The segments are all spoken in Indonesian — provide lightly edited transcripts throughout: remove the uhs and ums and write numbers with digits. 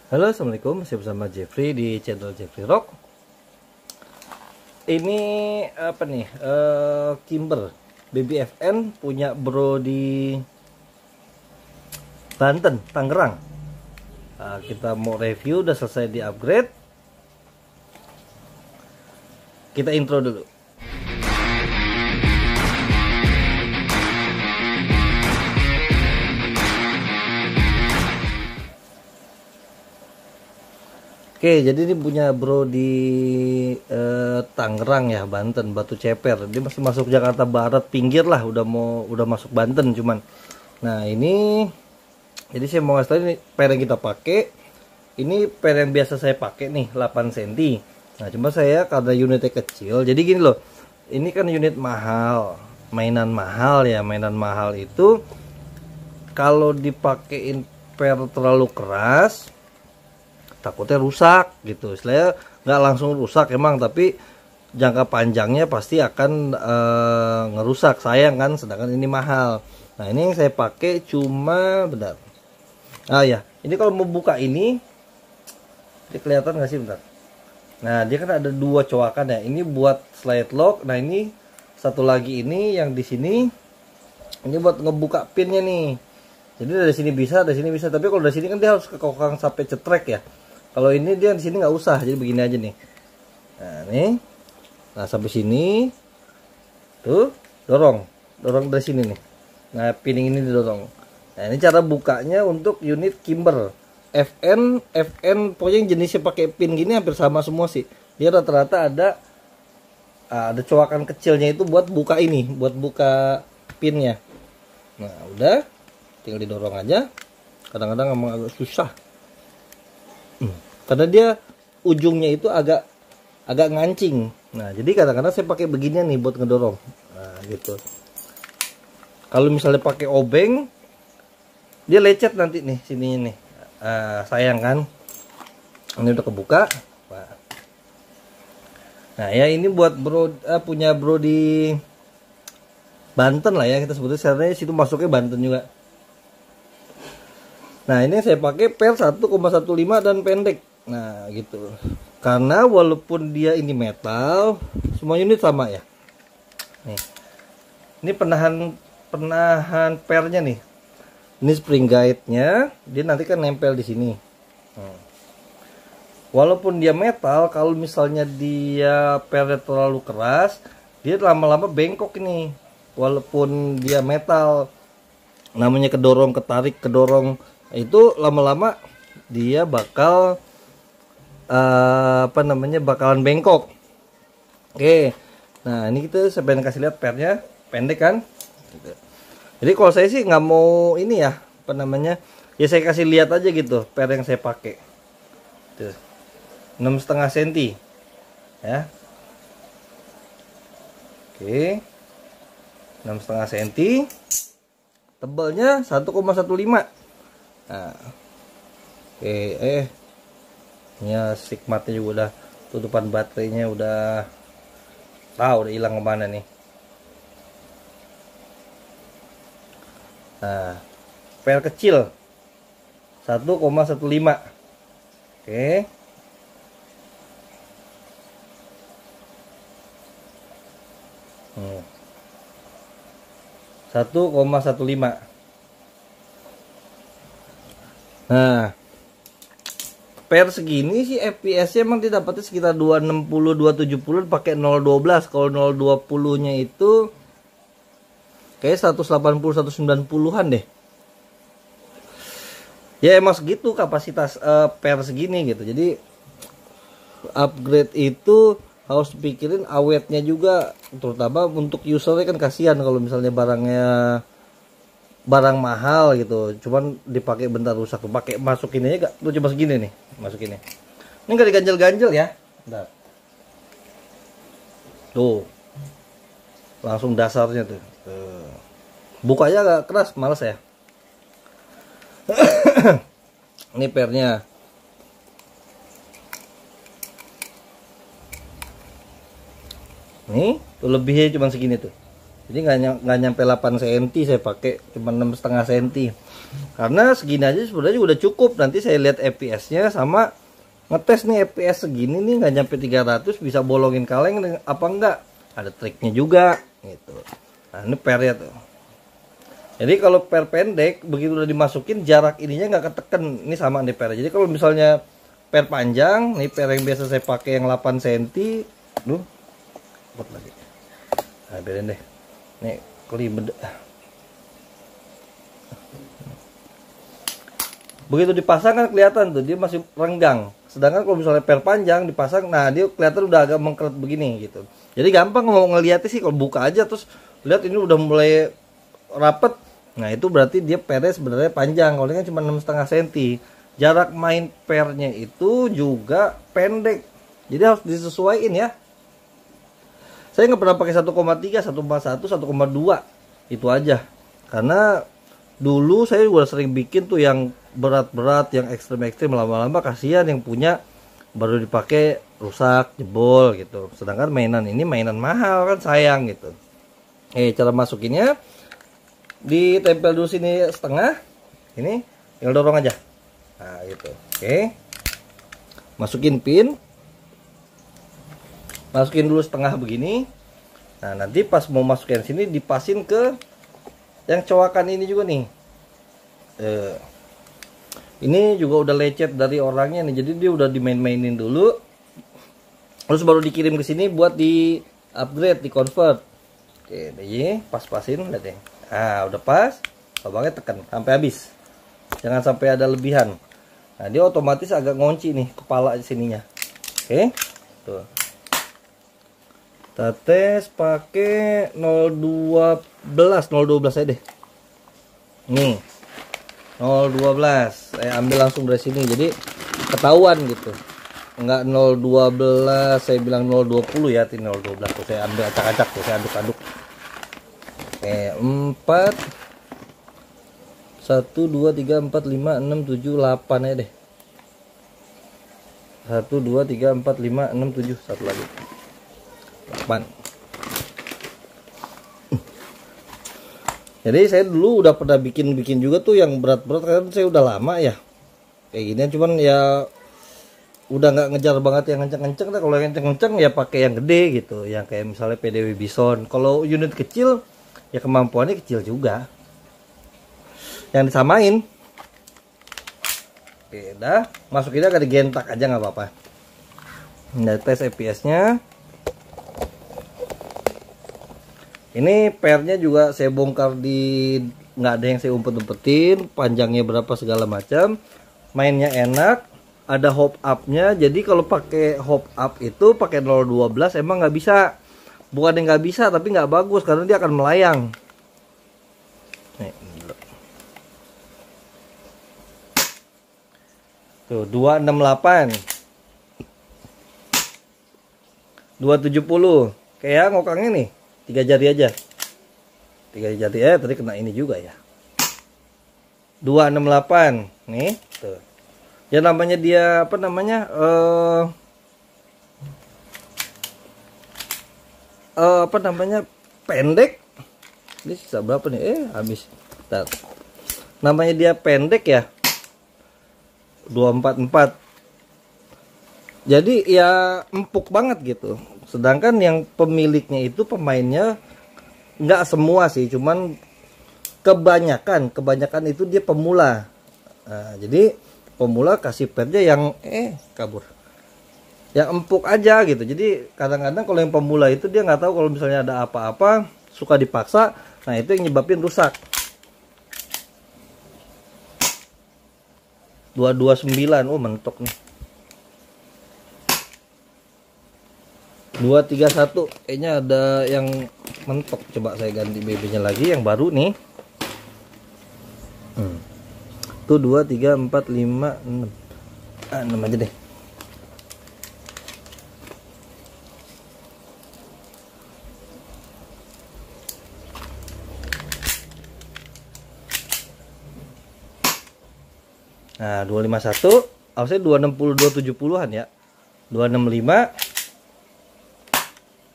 Halo, assalamualaikum, masih bersama Jeffrey di channel Jeffrey Rock. Ini apa nih? Kimber BBFN punya bro di Banten, Tangerang. Kita mau review, udah selesai di upgrade. Kita intro dulu. Oke, jadi ini punya bro di Tangerang ya, Banten, Batu Ceper. Dia masih masuk Jakarta Barat pinggir lah, udah masuk Banten cuman. Nah, ini jadi saya mau ngasih tahu ini per yang kita pakai. Ini per yang biasa saya pakai nih, 8 cm. Nah, cuma saya karena unitnya kecil, jadi gini loh. Ini kan unit mahal, mainan mahal ya. Mainan mahal itu kalau dipakein per terlalu keras takutnya rusak gitu. Istilahnya nggak langsung rusak emang, tapi jangka panjangnya pasti akan ngerusak, sayang kan, sedangkan ini mahal. Nah, ini yang saya pakai cuma bentar. Ya, ini kalau mau buka ini kelihatan nggak sih, bentar. Nah, dia kan ada dua coakan ya. Ini buat slide lock. Nah, ini satu lagi ini yang di sini ini buat ngebuka pinnya nih. Jadi dari sini bisa, dari sini bisa. Tapi kalau dari sini kan dia harus ke kokang sampai cetrek ya. Kalau ini dia di sini nggak usah, jadi begini aja nih. Nah, nih, nah sampai sini, tuh dorong dari sini nih. Nah, pinning ini didorong. Nah, ini cara bukanya untuk unit Kimber FN, pokoknya yang jenisnya pakai pin gini hampir sama semua sih. Dia rata-rata ada coakan kecilnya itu buat buka ini, buat buka pinnya. Nah, udah, tinggal didorong aja. Kadang-kadang emang agak susah. Karena dia ujungnya itu agak ngancing. Nah, jadi kadang-kadang saya pakai beginian nih buat ngedorong. Nah, gitu. Kalau misalnya pakai obeng, dia lecet nanti nih sininya nih. Sayang kan. Ini udah kebuka. Nah, ya ini buat bro, punya bro di Banten lah ya, kita sebutnya. Sebenarnya situ masuknya Banten juga. Nah, ini saya pakai per 1,15 dan pendek. Nah, gitu. Karena walaupun dia ini metal, semua unit sama ya. Nih. Ini penahan pernya nih. Ini spring guide-nya, dia nanti kan nempel di sini. Walaupun dia metal, kalau misalnya dia pernya terlalu keras, dia lama-lama bengkok ini. Walaupun dia metal, namanya kedorong, ketarik, kedorong, itu lama-lama dia bakal bakalan bengkok. Oke, nah ini saya pengen kasih lihat pernya pendek kan. Jadi kalau saya sih nggak mau ini ya, ya saya kasih lihat aja gitu per yang saya pakai. 6,5 cm ya. Oke, 6,5 cm, tebalnya 1,15. Nah, oke, ini stigmatnya juga udah, tutupan baterainya udah hilang kemana nih. Nah, per kecil 1,15. Oke. Hmm. 1,15. Nah, per segini sih FPS-nya emang didapatnya sekitar 260 270 pakai 012. Kalau 020-nya itu kayak 180 190-an deh. Ya emang segitu kapasitas per segini gitu. Jadi upgrade itu harus pikirin awetnya juga, terutama untuk usernya kan kasihan kalau misalnya barang mahal gitu, cuman dipakai bentar rusak. Tuh pakai masukin aja gak, tuh coba segini nih, masukin ini nggak diganjel-ganjel ya. Bentar. Tuh langsung dasarnya tuh. Bukanya agak keras, males ya. Ini pernya. Nih tuh lebihnya cuma segini tuh. Jadi nggak nyampe 8 cm, saya pakai cuma 6,5 cm. Karena segini aja sebenarnya udah cukup. Nanti saya lihat FPS-nya sama ngetes nih FPS segini nih nggak nyampe 300 bisa bolongin kaleng apa enggak. Ada triknya juga gitu. Nah, ini pernya tuh. Jadi kalau per pendek begitu udah dimasukin jarak ininya nggak keteken. Ini sama nih per. Jadi kalau misalnya per panjang, nih per yang biasa saya pakai yang 8 cm, duh, buat lagi. Nah, biarin deh. Nih kelibet. Begitu dipasang kan kelihatan tuh dia masih renggang. Sedangkan kalau misalnya per panjang dipasang, nah dia kelihatan udah agak mengkeret begini gitu. Jadi gampang mau ngeliatnya sih kalau buka aja terus lihat ini udah mulai rapet. Nah itu berarti dia pernya sebenarnya panjang. Kalau ini kan cuma 6,5 cm. Jarak main pernya itu juga pendek. Jadi harus disesuaikan ya. Saya nggak pernah pakai 1,3, 1,1, 1,2 itu aja. Karena dulu saya udah sering bikin tuh yang berat-berat, yang ekstrem-ekstrem, lama-lama kasihan yang punya baru dipakai rusak, jebol gitu. Sedangkan mainan ini mainan mahal kan sayang gitu. Cara masukinnya ditempel dulu sini setengah. Ini tinggal dorong aja. Nah, gitu. Masukin pin. Masukin dulu setengah begini. Nah, nanti pas mau masukin sini dipasin ke yang cowakan ini juga nih. Ini juga udah lecet dari orangnya nih. Jadi dia udah dimain-mainin dulu. Terus baru dikirim ke sini buat di upgrade, di convert. Oke, ini pas-pasin lihat ya. Nah, udah pas. Lubangnya tekan sampai habis. Jangan sampai ada lebihan. Nah, dia otomatis agak ngunci nih kepala sininya. Oke. Tuh. Kita tes pakai 012 aja deh. Nih. 012. Saya ambil langsung dari sini. Jadi ketahuan gitu. Enggak 012, saya bilang 020 ya, 012 tuh saya ambil acak-acak tuh, saya aduk-aduk. 4 1 2 3 4 5 6 7 8 aja deh. 1 2 3 4 5 6 7, satu lagi. 8. Jadi saya dulu udah pernah bikin juga tuh yang berat-berat karena saya udah lama ya. Kayak gini cuman ya udah nggak ngejar banget yang kenceng-kenceng. Kalau yang kenceng-kenceng ya pakai yang gede gitu, yang kayak misalnya PDW Bison. Kalau unit kecil ya kemampuannya kecil juga. Yang disamain. Oke, dah masukinnya ke digentak aja nggak apa-apa. Nah, tes FPS-nya. Ini pernya juga saya bongkar nggak ada yang saya umpet-umpetin, panjangnya berapa segala macam. Mainnya enak, ada hop up-nya. Jadi kalau pakai hop up itu pakai 012 emang nggak bisa. Bukan yang nggak bisa tapi nggak bagus karena dia akan melayang. Nih, tuh 268 270 kayak ngokangnya nih 3 jari aja. 3 jari tadi kena ini juga ya. 268 nih tuh. Ya namanya dia apa namanya? Apa namanya? Pendek. Ini sisa berapa nih? Habis. Bentar. Namanya dia pendek ya. 244. Jadi ya empuk banget gitu. Sedangkan yang pemiliknya itu pemainnya nggak semua sih, cuman kebanyakan itu dia pemula. Nah, jadi pemula kasih pernya yang kabur, yang empuk aja gitu. Jadi kadang-kadang kalau yang pemula itu dia nggak tahu kalau misalnya ada apa-apa, suka dipaksa. Nah itu yang nyebabin rusak. 229, mentok nih. 231 kayaknya ada yang mentok. Coba saya ganti BB nya lagi yang baru nih. Tuh 2 3 4 5 6 6 aja deh. Nah 251 harusnya 260 270-an ya. 265.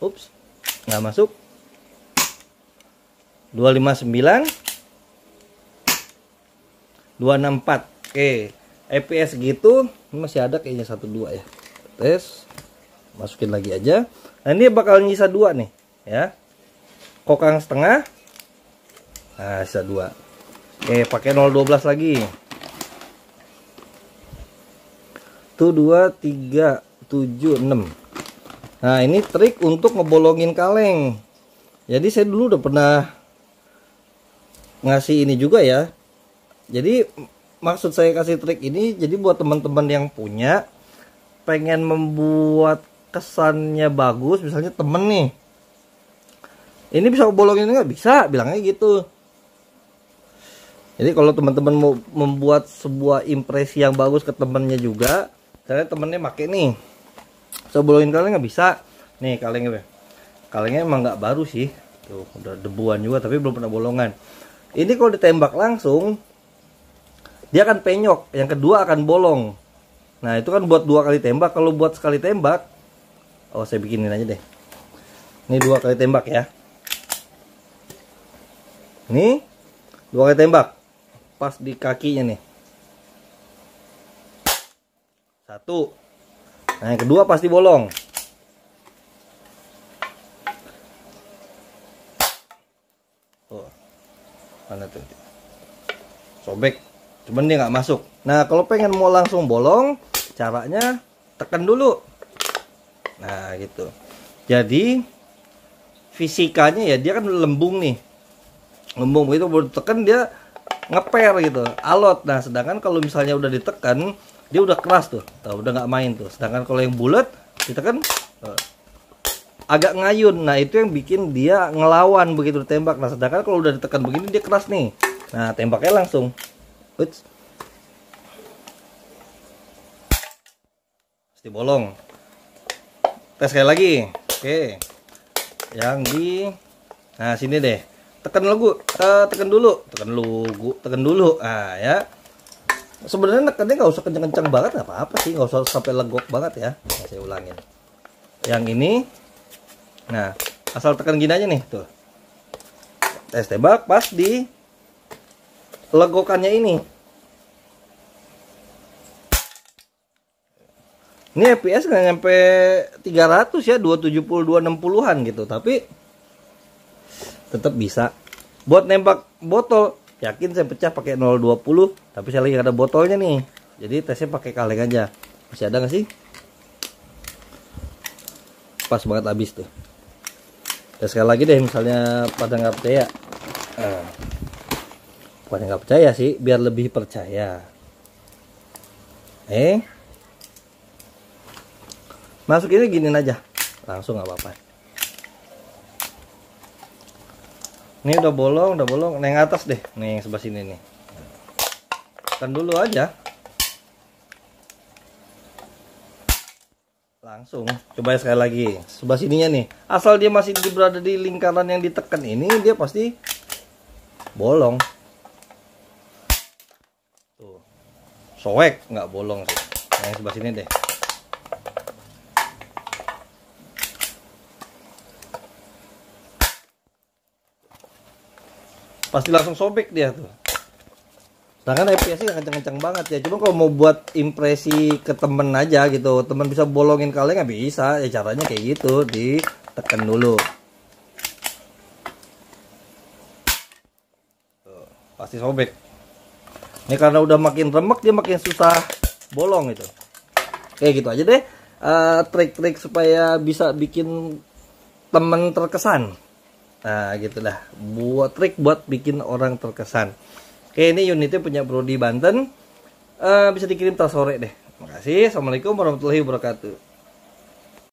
Ups, nggak masuk. 259. 264. Oke, EPS gitu. Ini masih ada kayaknya 1 2 ya. Tes. Masukin lagi aja. Nah, ini bakal nyisa 2 nih, ya. Kokang setengah. Nah, sisa 2. Oke, pakai 012 lagi. Tuh 2 3 7 6. Nah, ini trik untuk ngebolongin kaleng. Jadi saya dulu udah pernah ngasih ini juga ya. Jadi maksud saya kasih trik ini, jadi buat teman-teman yang punya pengen membuat kesannya bagus, misalnya temen nih, ini bisa bolongin nggak? Bisa, bilangnya gitu. Jadi kalau teman-teman mau membuat sebuah impresi yang bagus ke temennya juga, misalnya temennya pakai nih, saya bolongin kaleng nggak? Bisa. Nih kalengnya, kalengnya emang nggak baru sih, tuh udah debuan juga, tapi belum pernah bolongan. Ini kalau ditembak langsung, dia akan penyok, yang kedua akan bolong. Nah itu kan buat 2 kali tembak. Kalau buat sekali tembak, oh saya bikinin aja deh. Ini 2 kali tembak ya. Ini 2 kali tembak, pas di kakinya nih. 1. Nah yang kedua pasti bolong. Oh, mana tuh? Sobek. Cuman dia nggak masuk. Nah kalau pengen mau langsung bolong, caranya tekan dulu. Nah gitu. Jadi fisikanya ya dia kan lembung nih, lembung itu baru tekan dia ngeper gitu, alot. Nah sedangkan kalau misalnya udah ditekan, dia udah keras tuh, udah nggak main tuh. Sedangkan kalau yang bulat ditekan agak ngayun. Nah itu yang bikin dia ngelawan begitu ditembak. Nah sedangkan kalau udah ditekan begini dia keras nih. Nah tembaknya langsung. Uts. Pasti bolong. Tes sekali lagi. Oke. Yang di sini deh. Tekan dulu, tekan dulu. Nah, ya. Sebenarnya nekannya nggak usah kenceng-kenceng banget, nggak apa-apa sih, nggak usah sampai legok banget ya. Nah, saya ulangin. Yang ini, nah, asal tekan gini aja nih, tuh. Tes tembak pas di legokannya ini. Ini FPS nggak nyampe 300 ya, 270 260-an gitu, tapi tetap bisa. Buat nembak botol, yakin saya pecah pakai 020, tapi saya lagi ada botolnya nih. Jadi tesnya pakai kaleng aja. Masih ada nggak sih? Pas banget habis tuh. Tes sekali lagi deh, misalnya pada nggak percaya. Bukan nggak percaya sih, biar lebih percaya. Masukinnya giniin aja, langsung nggak apa-apa. Ini udah bolong. Nah, yang atas deh, nih yang sebelah sini nih. Tekan dulu aja. Langsung. Coba sekali lagi. Sebelah sininya nih. Asal dia masih berada di lingkaran yang ditekan ini, dia pasti bolong. Tuh. Soek nggak bolong sih. Nah, yang sebelah sini deh. Pasti langsung sobek dia tuh. Sedangkan FPS-nya kenceng-kenceng banget ya. Cuma kalau mau buat impresi ke temen aja gitu, temen bisa bolongin kaleng nggak bisa. Ya caranya kayak gitu, ditekan dulu. Tuh, pasti sobek. Ini karena udah makin remek dia makin susah bolong itu. Kayak gitu aja deh. Trik-trik supaya bisa bikin temen terkesan. Nah gitulah, buat trik buat bikin orang terkesan. Oke, ini unitnya punya Bro di Banten. Bisa dikirim tas sore deh. Makasih. Assalamualaikum warahmatullahi wabarakatuh.